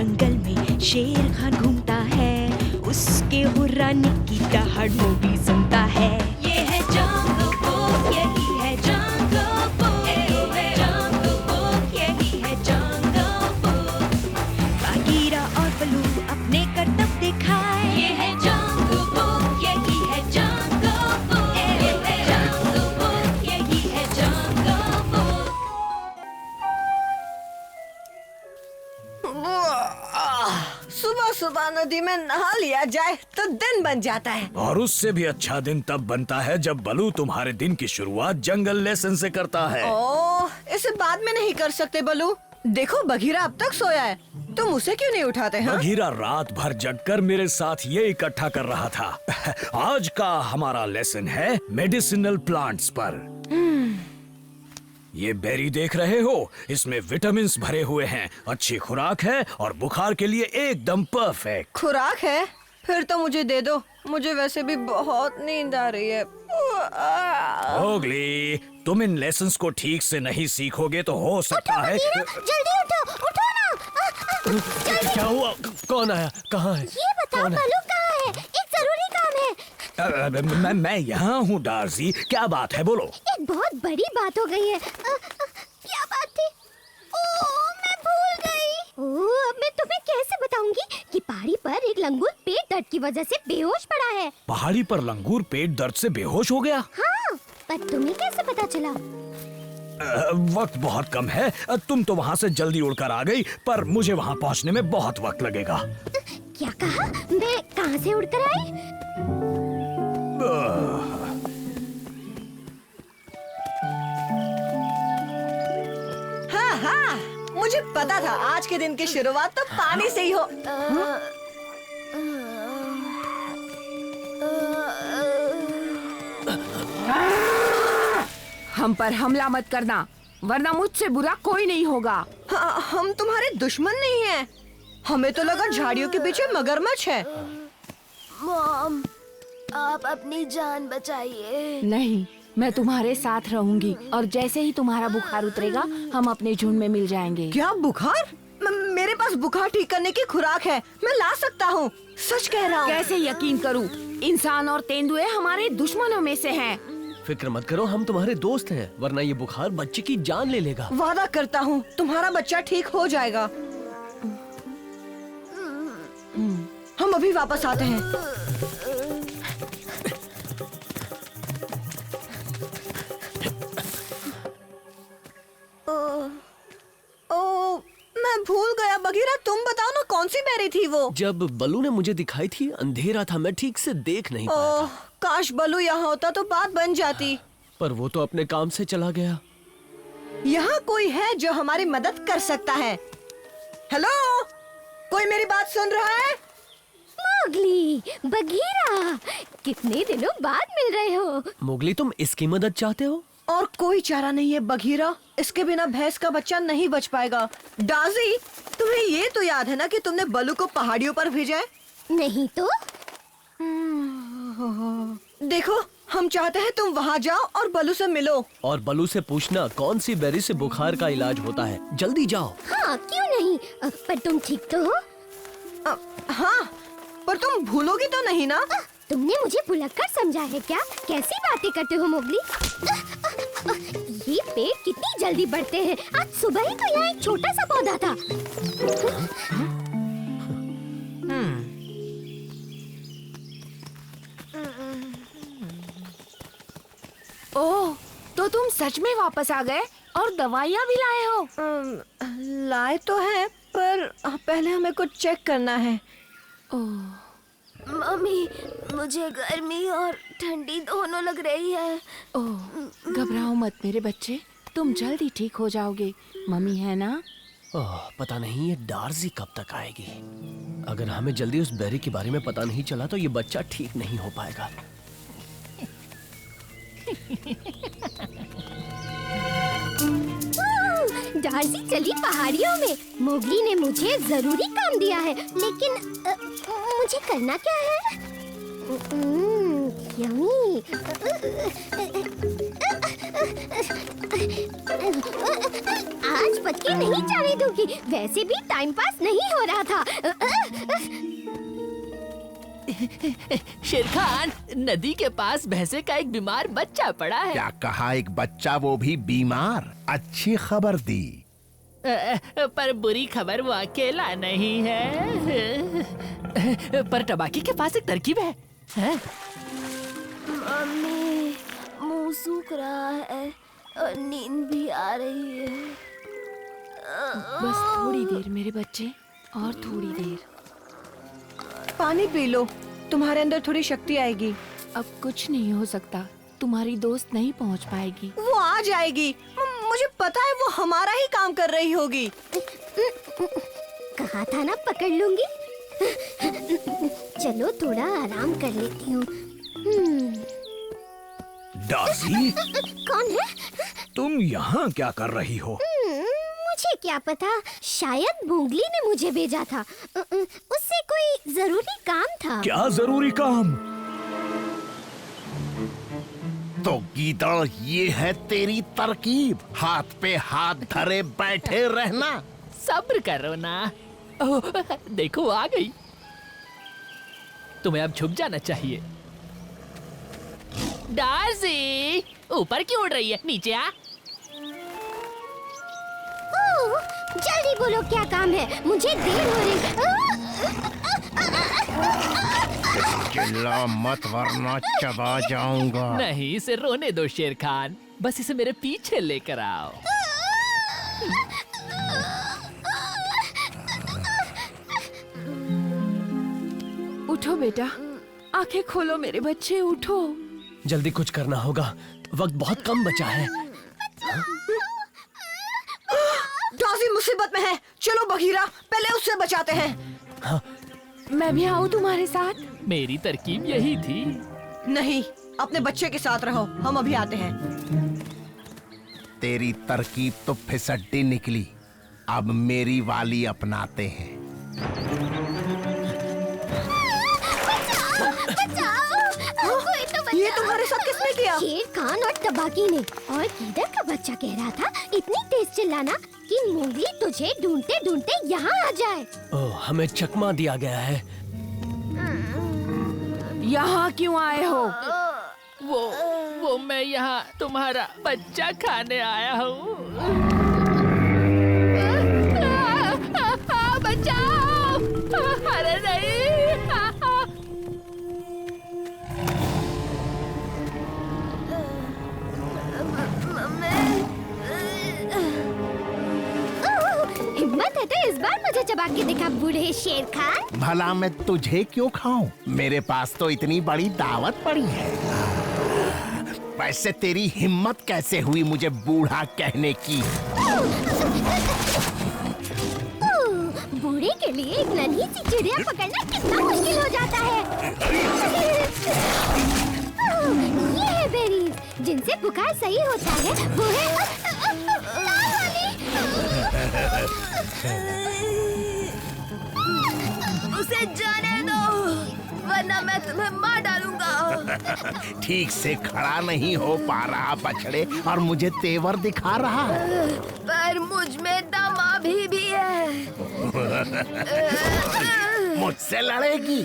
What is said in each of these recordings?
जंगल में शेर खान घूमता है, उसके हुर्राने की दहाड़ मोगली सुनता है। ये है जंगल बुक, यही है जंगल बुक, जंगल बुक, यही है जंगल बुक। बागीरा और बलू अपने करतब दिखाए, ये है जंगल बुक, यही है जंगल बुक, जंगल बुक, यही है जंगल बुक। सुबह सुबह नदी में नहा लिया जाए तो दिन बन जाता है। और उससे भी अच्छा दिन तब बनता है जब बलू तुम्हारे दिन की शुरुआत जंगल लेसन से करता है। ओह, इसे बाद में नहीं कर सकते बलू। देखो बघीरा अब तक सोया है, तुम उसे क्यों नहीं उठाते हैं? बघीरा रात भर जगकर मेरे साथ ये इकट्ठा कर रहा था। आज का हमारा लेसन है मेडिसिनल प्लांट्स पर। ये बेरी देख रहे हो, इसमें विटामिन्स भरे हुए हैं, अच्छी खुराक है और बुखार के लिए एकदम परफेक्ट। खुराक है? फिर तो मुझे दे दो, मुझे वैसे भी बहुत नींद आ रही है। मोगली, तुम इन लेसन्स को ठीक से नहीं सीखोगे तो हो सकता है। जल्दी उठो, उठो ना। क्या हुआ? कौन आया? कहाँ है? ये बताओ बलू कहाँ है? एक जरूरी काम है। मैं यहाँ हूँ डार्सी, क्या बात है बोलो। एक बहुत बड़ी बात हो गई है। क्या बात थी? ओह, मैं भूल गई। ओह, अब मैं तुम्हें कैसे बताऊंगी कि पहाड़ी पर एक लंगूर पेट दर्द की वजह से बेहोश पड़ा है। पहाड़ी पर लंगूर पेट दर्द से बेहोश हो गया? हाँ, पर तुम्हें कैसे पता चला? वक्त बहुत कम है, तुम तो वहाँ से जल्दी उड़कर आ गई, पर मुझे वहाँ पहुँचने में बहुत वक्त लगेगा। क्या कहा? मैं कहाँ से उड़कर आई? हाँ हाँ, मुझे पता था आज के दिन की शुरुआत तो पानी से ही हो। हम पर हमला मत करना, वरना मुझसे बुरा कोई नहीं होगा। हाँ, हम तुम्हारे दुश्मन नहीं हैं। हमें तो लगा झाड़ियों के पीछे मगरमच्छ है। मॉम, आप अपनी जान बचाइए। नहीं, मैं तुम्हारे साथ रहूंगी और जैसे ही तुम्हारा बुखार उतरेगा हम अपने झुंड में मिल जाएंगे। क्या बुखार? मेरे पास बुखार ठीक करने की खुराक है, मैं ला सकता हूँ। सच कह रहा हूँ। कैसे यकीन करूं? इंसान और तेंदुए हमारे दुश्मनों में से हैं। फिक्र मत करो, हम तुम्हारे दोस्त हैं, वरना ये बुखार बच्चे की जान ले लेगा। वादा करता हूँ तुम्हारा बच्चा ठीक हो जाएगा। हम अभी वापस आते हैं। ओ, मैं भूल गया बघीरा, तुम बताओ ना कौन सी बेरी थी वो? जब बलू ने मुझे दिखाई थी अंधेरा था, मैं ठीक से देख नहीं पाया ओह, था। काश बलू यहाँ होता तो बात बन जाती। पर वो तो अपने काम से चला गया। यहाँ कोई है जो हमारी मदद कर सकता है? हेलो, कोई मेरी बात सुन रहा है? मोगली, बघीरा, कितने दिनों बाद मिल रहे हो। मोगली, तुम इसकी मदद चाहते हो? और कोई चारा नहीं है बघीरा, इसके बिना भैंस का बच्चा नहीं बच पाएगा। डाजी, तुम्हें ये तो याद है ना कि तुमने बलू को पहाड़ियों पर भेजा है? नहीं तो? देखो, हम चाहते हैं तुम वहाँ जाओ और बलू से मिलो। और बलू से पूछना कौन सी बेरी से बुखार का इलाज होता है। जल्दी जाओ। हाँ, क्यों नहीं? पर तुम ठीक तो हो? हाँ, पर तुम भूलोगी तो नहीं ना? तुमने मुझे भुलक्कड़ समझा है क्या? कैसी बातें करते हो मोगली? ये पेड़ कितनी जल्दी बढ़ते हैं। आज सुबह ही तो यहाँ एक छोटा सा पौधा था। ओह, तो तुम सच में वापस आ गए और दवाइयाँ भी लाए हो? लाए तो है, पर पहले हमें कुछ चेक करना है। ओह, मम्मी, मुझे गर्मी और ठंडी दोनों लग रही है। ओह, घबराओ मत मेरे बच्चे, तुम जल्दी ठीक हो जाओगे। मम्मी है ना? पता नहीं ये डार्सी कब तक आएगी। अगर हमें जल्दी उस बेरी के बारे में पता नहीं चला तो ये बच्चा ठीक नहीं हो पाएगा। डार्सी चली पहाड़ियों में। मोगली ने मुझे जरूरी काम दिया है, लेकिन मुझे करना क्या है? यम्मी। आज पत्ती नहीं जाने दूंगी। वैसे भी टाइम पास नहीं हो रहा था। शेर खान, नदी के पास भैंसे का एक बीमार बच्चा पड़ा है। क्या कहा? एक बच्चा, वो भी बीमार? अच्छी खबर दी। पर बुरी खबर वो अकेला नहीं है। पर टबाकी के पास एक तरकीब है। मम्मी, मुंह सूख रहा है और नींद भी आ रही है। बस थोड़ी देर मेरे बच्चे, और थोड़ी देर। पानी पी लो, तुम्हारे अंदर थोड़ी शक्ति आएगी। अब कुछ नहीं हो सकता, तुम्हारी दोस्त नहीं पहुंच पाएगी। वो आ जाएगी, मुझे पता है वो हमारा ही काम कर रही होगी। कहा था ना पकड़ लूंगी। चलो थोड़ा आराम कर लेती हूँ। डार्सी, कौन है? तुम यहाँ क्या कर रही हो? मुझे क्या पता, शायद मोगली ने मुझे भेजा था। उससे कोई जरूरी काम था। क्या जरूरी काम? तो गीदड़, ये है तेरी तरकीब? हाथ पे हाथ धरे बैठे रहना। सब्र करो ना। ओह, देखो आ गई। तुम्हें अब झुक जाना चाहिए। डार्सी, ऊपर क्यों उड़ रही है? नीचे आ। ओह, जल्दी बोलो क्या काम है, मुझे देर हो रही। चिल्ला मत वरना चबा जाऊंगा। नहीं, इसे रोने दो शेर खान। बस इसे मेरे पीछे लेकर आओ। उठो बेटा, आंखें खोलो मेरे बच्चे, उठो। जल्दी कुछ करना होगा, वक्त बहुत कम बचा है। डार्सी मुसीबत में है, चलो बघीरा, पहले उससे बचाते हैं। मैं भी आऊँ तुम्हारे साथ? मेरी तरकीब यही थी। नहीं, अपने बच्चे के साथ रहो, हम अभी आते हैं। तेरी तरकीब तो फिसड्डी निकली, अब मेरी वाली अपनाते हैं। कोई तो बचाओ। ये तुम्हारे साथ किसने किया? शेर खान और तबाकी ने। और गीदड़ का बच्चा कह रहा था इतनी तेज चिल्लाना कि मोगली तुझे ढूंढते ढूंढते यहाँ आ जाए। ओह, हमें चकमा दिया गया है। यहाँ क्यों आए हो? वो मैं यहाँ तुम्हारा बच्चा खाने आया हूँ। बचाओ! अरे नहीं! हिम्मत है तो इस बार मुझे चबा के दिखा बूढ़े शेर खान। भला मैं तुझे क्यों खाऊं? मेरे पास तो इतनी बड़ी दावत पड़ी है। वैसे तेरी हिम्मत कैसे हुई मुझे बूढ़ा कहने की? बूढ़े के लिए एक नन्ही सी चिड़िया पकड़ना कितना मुश्किल हो जाता है। ये है बेरीज, जिनसे बुखार सही होता है। वो है उसे जाने दो, वरना मैं तुम्हें मार डालूंगा। ठीक से खड़ा नहीं हो पा रहा बछड़े, और मुझे तेवर दिखा रहा है। पर मुझ में दम अभी भी है। मुझसे लड़ेगी?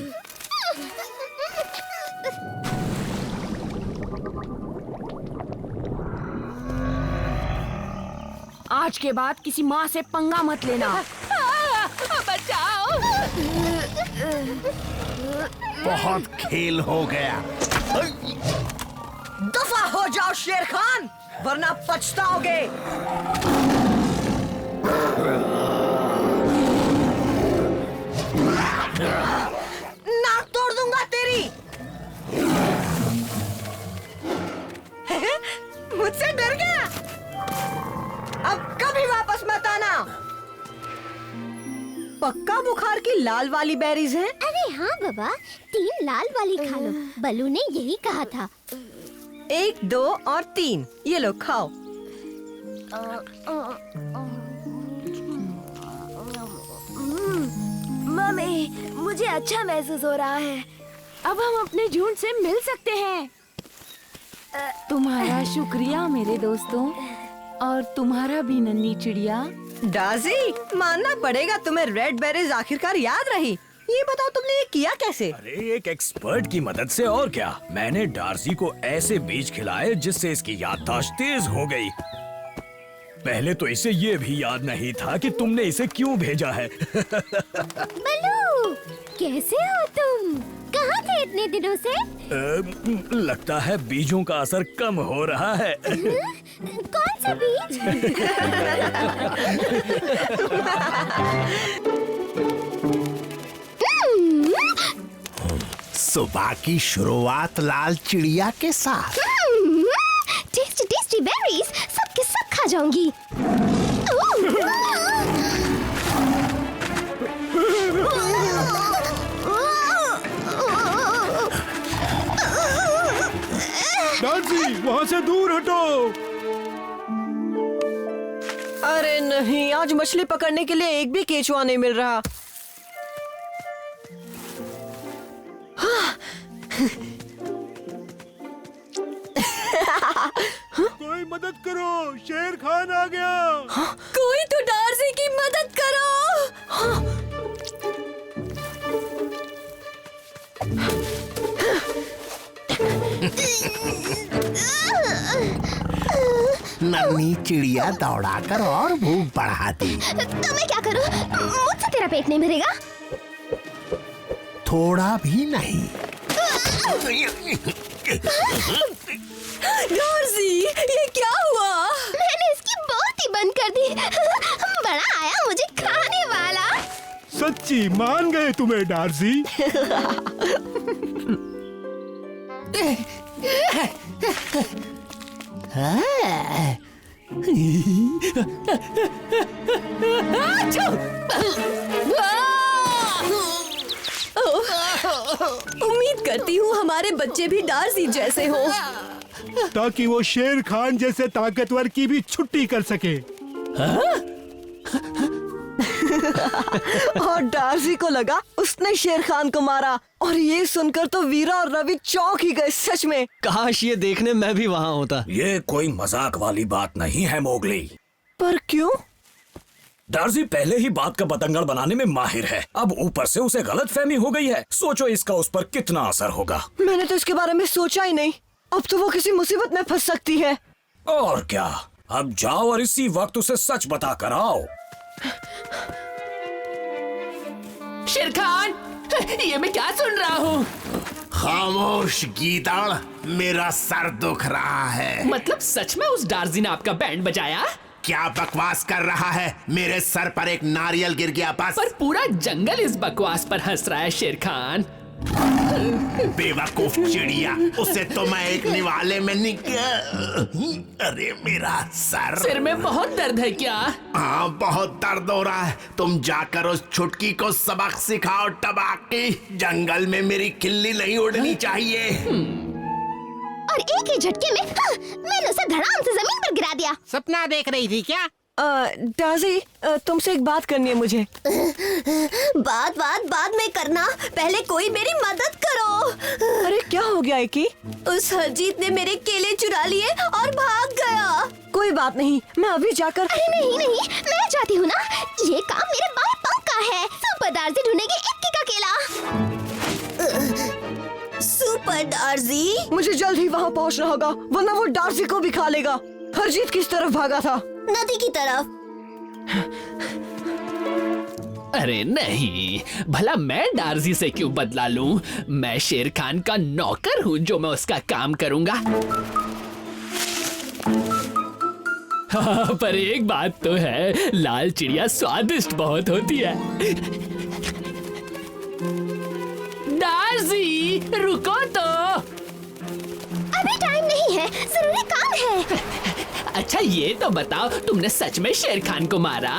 आज के बाद किसी माँ से पंगा मत लेना। बचाओ! बहुत खेल हो गया। दफा हो जाओ शेर खान, वरना पछताओगे। नाक तोड़ दूंगा तेरी। मुझसे डर गया? अब कभी वापस मत आना। पक्का बुखार की लाल वाली बेरीज हैं? अरे हाँ बाबा, 3 लाल वाली खा लो। बलू ने यही कहा था। 1, 2 और 3, ये लो खाओ। मम्मी, मुझे अच्छा महसूस हो रहा है। अब हम अपने झुंड से मिल सकते हैं। तुम्हारा शुक्रिया मेरे दोस्तों, और तुम्हारा भी नन्ही चिड़िया। डार्सी, मानना पड़ेगा तुम्हें रेड बेरीज आखिरकार याद रही। ये बताओ तुमने ये किया कैसे? अरे एक एक्सपर्ट की मदद से, और क्या। मैंने डार्सी को ऐसे बीज खिलाए जिससे इसकी याददाश्त तेज हो गई। पहले तो इसे ये भी याद नहीं था कि तुमने इसे क्यों भेजा है। बलू, कैसे हो तुम? कहाँ थे इतने दिनों से? लगता है बीजों का असर कम हो रहा है। कौन सा बीज? सुबह की शुरुआत लाल चिड़िया के साथ। टेस्टी टेस्टी बेरीज, सब के सब खा जाऊंगी। डार्सी, वहाँ से दूर हटो। अरे नहीं, आज मछली पकड़ने के लिए एक भी केचुआ नहीं मिल रहा। कोई मदद करो, शेर खान आ गया। कोई तो डार्सी की मदद करो। नन्ही चिड़िया दौड़ाकर और भूख बढ़ाती। तो मैं क्या करूं? मुझसे तेरा पेट नहीं भरेगा। थोड़ा भी नहीं। डार्सी, ये क्या हुआ? मैंने इसकी बोलती बंद कर दी। बड़ा आया मुझे खाने वाला। सच्ची मान गए तुम्हें डार्सी। उम्मीद करती हूँ हमारे बच्चे भी डार्सी जैसे हो, ताकि वो शेर खान जैसे ताकतवर की भी छुट्टी कर सके। और डार्सी को लगा उसने शेर खान को मारा। और ये सुनकर तो वीरा और रवि चौंक ही गए। सच में काश ये देखने मैं भी वहाँ होता। ये कोई मजाक वाली बात नहीं है मोगली। पर क्यों? डार्सी पहले ही बात का बतंगड़ बनाने में माहिर है। अब ऊपर से उसे गलतफहमी हो गई है। सोचो इसका उस पर कितना असर होगा। मैंने तो इसके बारे में सोचा ही नहीं। अब तो वो किसी मुसीबत में फंस सकती है। और क्या, अब जाओ और इसी वक्त उसे सच बता कर आओ। शेर खान, ये मैं क्या सुन रहा हूँ? खामोश गीदड़, मेरा सर दुख रहा है। मतलब सच में उस डार्सी ने आपका बैंड बजाया? क्या बकवास कर रहा है? मेरे सर पर एक नारियल गिर गया बस। पर पूरा जंगल इस बकवास पर हंस रहा है शेर खान। बेवकूफ चिड़िया, उसे तो मैं एक निवाले में अरे मेरा सर। सिर में बहुत दर्द है क्या? हाँ, बहुत दर्द हो रहा है। तुम जाकर उस छुटकी को सबक सिखाओ टबाकी। जंगल में मेरी खिल्ली नहीं उड़नी चाहिए। और एक ही झटके में मैंने उसे धड़ाम से जमीन पर गिरा दिया। सपना देख रही थी क्या? डार्सी, तुमसे एक बात करनी है मुझे। बाद में करना, पहले कोई मेरी मदद करो। अरे क्या हो गया एकी? उस हरजीत ने मेरे केले चुरा लिए और भाग गया। कोई बात नहीं, मैं अभी जाकर। अरे नहीं, मैं चाहती हूँ ना, ये काम मेरे बाएं पंख का है। सुपर डार्सी ढूंढेगी इक्की का केला। सुपर डार्सी, मुझे जल्द ही वहाँ पहुँचना होगा, वरना वो डार्सी को भी खा लेगा। हरजीत किस तरफ भागा था? नदी की तरफ। अरे नहीं, भला मैं डार्सी से क्यों बदला लूं? मैं शेर खान का नौकर हूँ जो मैं उसका काम करूंगा। हाँ, पर एक बात तो है, लाल चिड़िया स्वादिष्ट बहुत होती है। डार्सी, रुको तो। अभी टाइम नहीं है, जरूरी काम है। अच्छा ये तो बताओ, तुमने सच में शेर खान को मारा?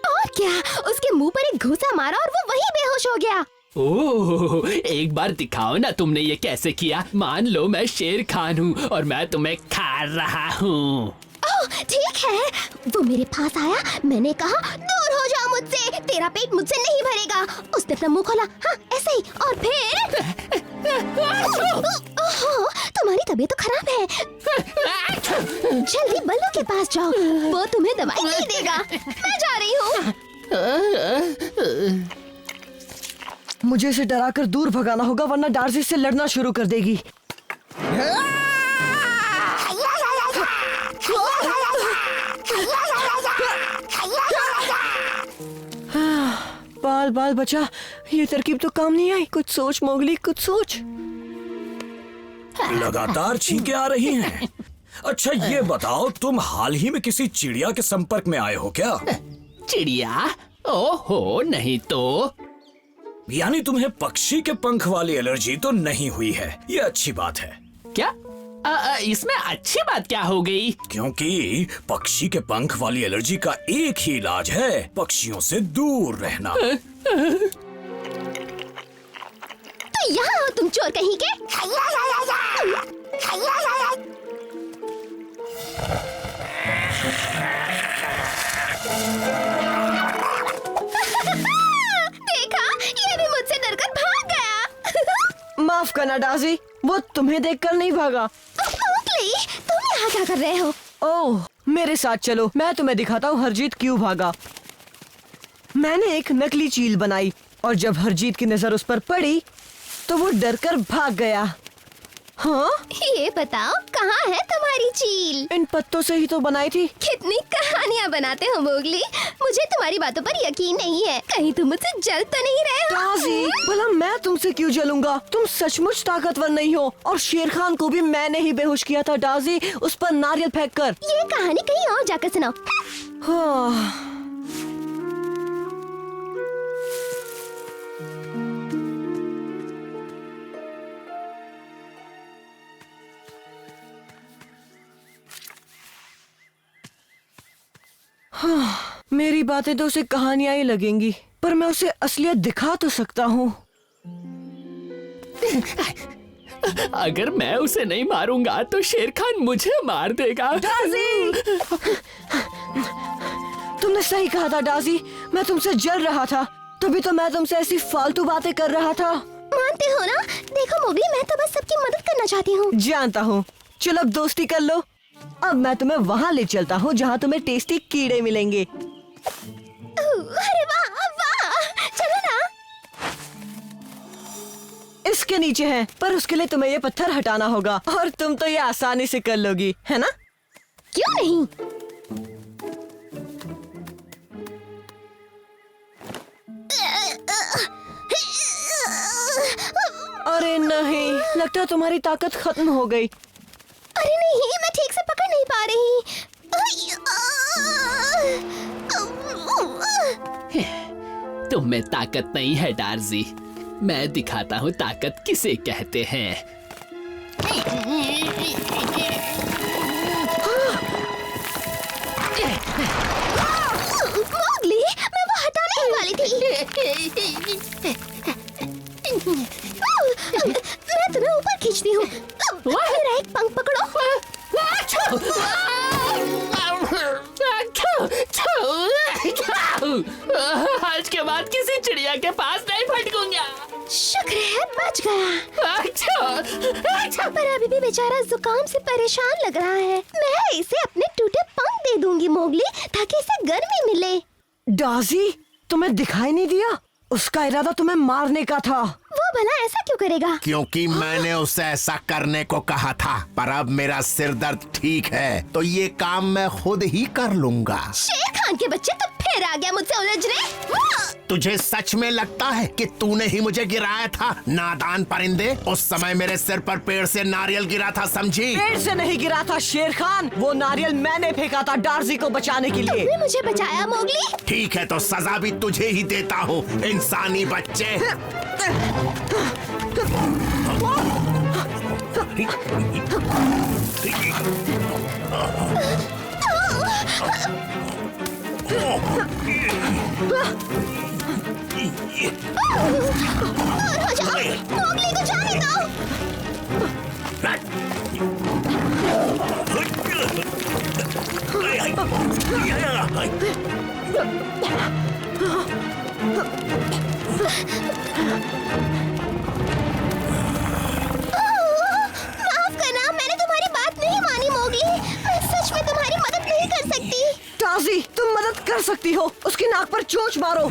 और क्या, उसके मुंह पर एक घूंसा मारा और वो वहीं बेहोश हो गया। ओह, एक बार दिखाओ ना तुमने ये कैसे किया। मान लो मैं शेर खान हूँ और मैं तुम्हें खा रहा हूँ। ओह, ठीक है। वो मेरे पास आया, मैंने कहा दूर हो जाओ मुझसे, तेरा पेट मुझसे नहीं भरेगा। उसने अपना मुंह खोला, हाँ ऐसे ही, और फिर ओह, तुम्हारी तबीयत तो खराब है। जल्दी बल्लू के पास जाओ, वो तुम्हें दवाई नहीं देगा। मैं जा रही हूँ। मुझे इसे डराकर दूर भगाना होगा, वरना डार्सी से लड़ना शुरू कर देगी। बाल बाल बचा, ये तरकीब तो काम नहीं आई। कुछ सोच मोगली, कुछ सोच। लगातार छींके आ रही हैं। अच्छा ये बताओ, तुम हाल ही में किसी चिड़िया के संपर्क में आए हो क्या? चिड़िया? ओहो नहीं तो। यानी तुम्हें पक्षी के पंख वाली एलर्जी तो नहीं हुई है, ये अच्छी बात है। क्या? इसमें अच्छी बात क्या हो गई? क्योंकि पक्षी के पंख वाली एलर्जी का एक ही इलाज है, पक्षियों से दूर रहना। तो यहाँ हो तुम चोर कहीं के। देखा, ये भी मुझसे डरकर भाग गया। माफ करना डार्सी, वो तुम्हें देखकर नहीं भागा। मोगली, तुम यहाँ क्या कर रहे हो? ओह, मेरे साथ चलो, मैं तुम्हें दिखाता हूँ हरजीत क्यों भागा। मैंने एक नकली चील बनाई और जब हरजीत की नजर उस पर पड़ी तो वो डरकर भाग गया। हाँ? ये बताओ, कहाँ है तुम्हारी चील? इन पत्तों से ही तो बनाई थी। कितनी कहानियाँ बनाते हो मोगली, मुझे तुम्हारी बातों पर यकीन नहीं है। कहीं तुम मुझसे जल तो नहीं रहे हो? डार्सी, भला मैं तुमसे क्यों जलूंगा? तुम सचमुच ताकतवर नहीं हो, और शेर खान को भी मैंने ही बेहोश किया था डार्सी, उस पर नारियल फेंककर। ये कहानी कहीं और जाकर सुनाओ। हाँ। मेरी बातें तो उसे कहानियां ही लगेंगी, पर मैं उसे असलियत दिखा तो सकता हूँ। अगर मैं उसे नहीं मारूंगा तो शेर खान मुझे मार देगा। तुमने सही कहा था डार्सी, मैं तुमसे जल रहा था, तभी तो मैं तुमसे ऐसी फालतू बातें कर रहा था। मानते हो ना? देखो मोगली, मैं तो बस सबकी मदद करना चाहती हूँ। जानता हूँ, चलो अब दोस्ती कर लो। अब मैं तुम्हें वहाँ ले चलता हूँ जहाँ तुम्हें टेस्टी कीड़े मिलेंगे। अरे वाह वाह, चलो ना। इसके नीचे है, पर उसके लिए तुम्हें ये पत्थर हटाना होगा, और तुम तो ये आसानी से कर लोगी, है ना? क्यों नहीं? अरे नहीं, लगता है तुम्हारी ताकत खत्म हो गई। अरे नहीं, मैं ठीक से पकड़ नहीं पा रही। तुम में ताकत नहीं है डार्सी, मैं दिखाता हूँ ताकत किसे कहते हैं। मोगली, मैं वो हटाने ही वाली थी। मैं तुम्हें ऊपर खींचती हूँ। मेरा एक पंख पकड़ो। आज के बाद किसी चिड़िया के पास नहीं फटकूंगा। शुक्र है बच गया। पर अभी भी बेचारा जुकाम से परेशान लग रहा है। मैं इसे अपने टूटे पंख दे दूंगी मोगली, ताकि इसे गर्मी मिले। डार्सी, तुम्हें दिखाई नहीं दिया? उसका इरादा तुम्हें मारने का था। वो भला ऐसा क्यों करेगा? क्योंकि मैंने उसे ऐसा करने को कहा था, पर अब मेरा सिर दर्द ठीक है, तो ये काम मैं खुद ही कर लूंगा। शेर खान के बच्चे तो फिर आ गया मुझसे उलझने। तुझे सच में लगता है कि तूने ही मुझे गिराया था, नादान परिंदे? उस समय मेरे सिर पर पेड़ से नारियल गिरा था, समझी? पेड़ से नहीं गिरा था शेर खान, वो नारियल मैंने फेंका था डार्सी को बचाने के लिए। तुमने मुझे बचाया मोगली। ठीक है, तो सजा भी तुझे ही देता हूँ, इंसानी बच्चे। मोगली को जाने दो। माफ करना, मैंने तुम्हारी बात नहीं मानी मोगली। मैं सच में हो, उसकी नाक पर चोंच मारो।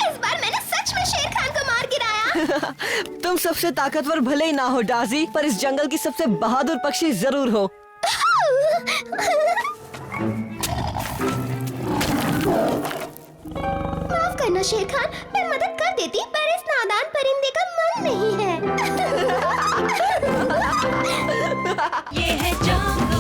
इस बार मैंने सच में शेर खान को मार गिराया। तुम सबसे ताकतवर भले ही ना हो डार्सी, पर इस जंगल की सबसे बहादुर पक्षी जरूर हो। माफ करना शेर खान, मैं मदद कर देती पर इस नादान परिंदे का मन नहीं है। ये है जंगल